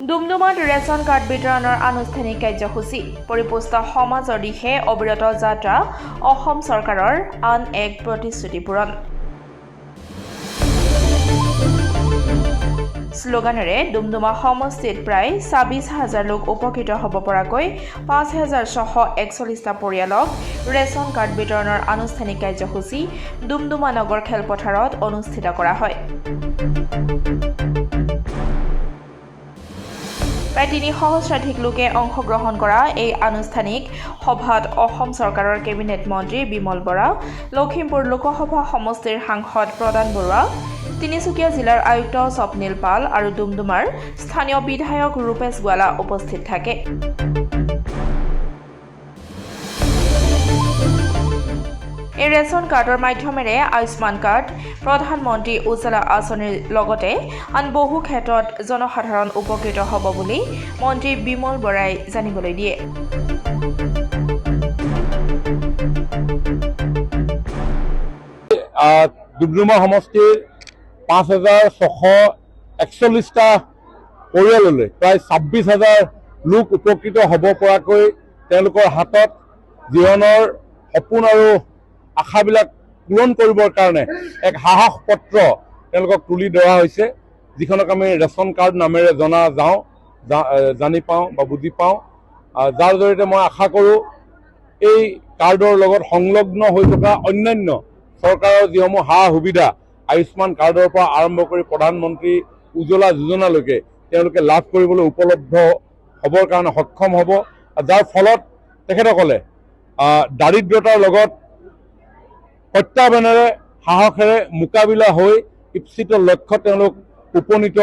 ডুমডুমাত ration card বিতৰণৰ আনুষ্ঠানিক কাৰ্যসূচী পৰিপুষ্ট সমাজৰ দিশে অবিৰত যাত্ৰা অসম চৰকাৰৰ আন এক প্ৰতিশ্ৰুতি পূৰণ শ্লোগানেৰে ডুমডুমা সমষ্টিত প্ৰায় ২৬,০০০ লোক উপকৃত হ'ব পৰাকৈ ৫,৬৪১টা পৰিয়ালক ৰেচন কাৰ্ড বিতৰণৰ আনুষ্ঠানিক কাৰ্যসূচী ডুমডুমা নগৰ খেলপথাৰত অনুষ্ঠিত কৰা হয়। প্ৰায় ৩০০,০০০ লোকে অংশগ্ৰহণ কৰা এই আনুষ্ঠানিক সভাত অসম চৰকাৰৰ কেবিনেট মন্ত্ৰী বিমল বৰা, লখিমপুৰ লোকসভা সমষ্টিৰ সাংসদ প্ৰদান বৰুৱা, তিনিচুকীয়া জিলাৰ আয়ুক্ত স্বপ্নীল পাল আৰু ডুমডুমাৰ স্থানীয় বিধায়ক ৰূপেশ গোৱালা উপস্থিত থাকে। এই ৰেচন কাৰ্ডৰ মাধ্যমেৰে আয়ুষ্মান কাৰ্ড, প্ৰধানমন্ত্ৰী উজ্জ্বলা আঁচনিৰ লগতে আন বহু ক্ষেত্ৰত জনসাধাৰণ উপকৃত হ'ব বুলি মন্ত্ৰী বিমল বৰাই জানিবলৈ দিয়ে। ডুমডুমা সমষ্টিৰ ৫,৬৪১টা পৰিয়াললৈ প্ৰায় ২৬,০০০ লোক উপকৃত হ'ব পৰাকৈ তেওঁলোকৰ হাতত জীৱনৰ সপোন আৰু আশাবিলাক পূৰণ কৰিবৰ কাৰণে এক সাহস পত্ৰ তেওঁলোকক তুলি ধৰা হৈছে, যিখনক আমি ৰেচন কাৰ্ড নামেৰে জানি পাওঁ বা বুজি পাওঁ, যাৰ জৰিয়তে মই আশা কৰোঁ এই কাৰ্ডৰ লগত সংলগ্ন হৈ থকা অন্যান্য চৰকাৰৰ যিসমূহ সা সুবিধা আয়ুষ্মান কাৰ্ডৰ পৰা আৰম্ভ কৰি প্ৰধানমন্ত্ৰী উজ্জ্বলা যোজনালৈকে তেওঁলোকে লাভ কৰিবলৈ উপলব্ধ হ'বৰ কাৰণে সক্ষম হ'ব, যাৰ ফলত তেখেতসকলে দাৰিদ্ৰতাৰ লগত প্ৰত্যাহ্বানেৰে সাহসেৰে মোকাবিলা হৈ ইপ্সিত লক্ষ্যত তেওঁলোক উপনীত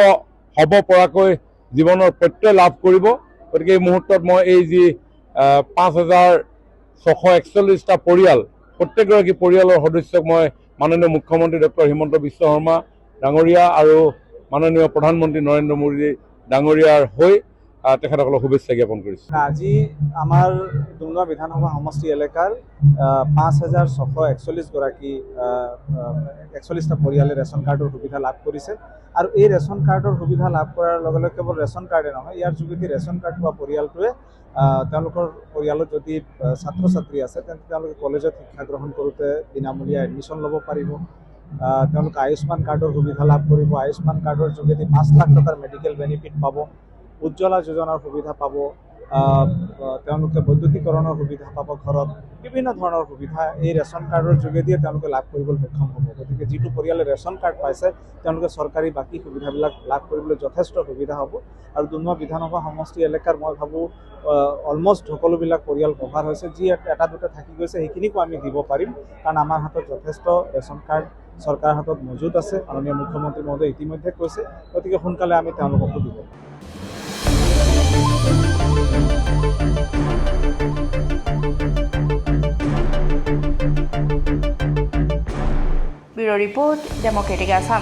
হ'ব পৰাকৈ জীৱনৰ প্ৰত্যয় লাভ কৰিব। গতিকে এই মুহূৰ্তত মই এই যি ৫,৬৪১টা পৰিয়াল, প্ৰত্যেকগৰাকী পৰিয়ালৰ সদস্যক মই মাননীয় মুখ্যমন্ত্ৰী ডক্টৰ হিমন্ত বিশ্ব শৰ্মা ডাঙৰীয়া আৰু মাননীয় প্ৰধানমন্ত্ৰী নৰেন্দ্ৰ মোদী ডাঙৰীয়াৰ হৈ তেখেতসকলক শুভেচ্ছা জ্ঞাপন কৰিছোঁ। আজি আমাৰ ডুমডুমা বিধানসভা সমষ্টি এলেকাৰ ৫,৬৪১টা পৰিয়ালে ৰেচন কাৰ্ডৰ সুবিধা লাভ কৰিছে আৰু এই ৰেচন কাৰ্ডৰ সুবিধা লাভ কৰাৰ লগে লগে কেৱল ৰেচন কাৰ্ডে নহয়, ইয়াৰ যোগেদি ৰেচন কাৰ্ড পোৱা পৰিয়ালটোৱে তেওঁলোকৰ পৰিয়ালত যদি ছাত্ৰ ছাত্ৰী আছে তেন্তে তেওঁলোকে কলেজত শিক্ষা গ্ৰহণ কৰোঁতে বিনামূলীয়া এডমিশ্যন ল'ব পাৰিব। তেওঁলোকে আয়ুষ্মান কাৰ্ডৰ সুবিধা লাভ কৰিব, আয়ুষ্মান কাৰ্ডৰ যোগেদি ৫ লাখ টকাৰ মেডিকেল বেনিফিট পাব, উজ্জ্বলা যোজনাৰ সুবিধা পাব, তেওঁলোকে বৈদ্যুতিকৰণৰ সুবিধা পাব, ঘৰত বিভিন্ন ধৰণৰ সুবিধা এই ৰেচন কাৰ্ডৰ যোগেদিয়ে তেওঁলোকে লাভ কৰিবলৈ সক্ষম হ'ব। গতিকে যিটো পৰিয়ালে ৰেচন কাৰ্ড পাইছে তেওঁলোকে চৰকাৰী বাকী সুবিধাবিলাক লাভ কৰিবলৈ যথেষ্ট সুবিধা হ'ব আৰু ডুমডুমা বিধানসভা সমষ্টি এলেকাৰ মই ভাবোঁ অলমষ্ট সকলোবিলাক পৰিয়াল কভাৰ হৈছে। যি এটা দুটা থাকি গৈছে সেইখিনিকো আমি দিব পাৰিম, কাৰণ আমাৰ হাতত যথেষ্ট ৰেচন কাৰ্ড চৰকাৰৰ হাতত মজুত আছে, মাননীয় মুখ্যমন্ত্ৰী মহোদয়ে ইতিমধ্যে কৈছে। গতিকে সোনকালে আমি তেওঁলোককো দিব। Bureau report, democratic Assam.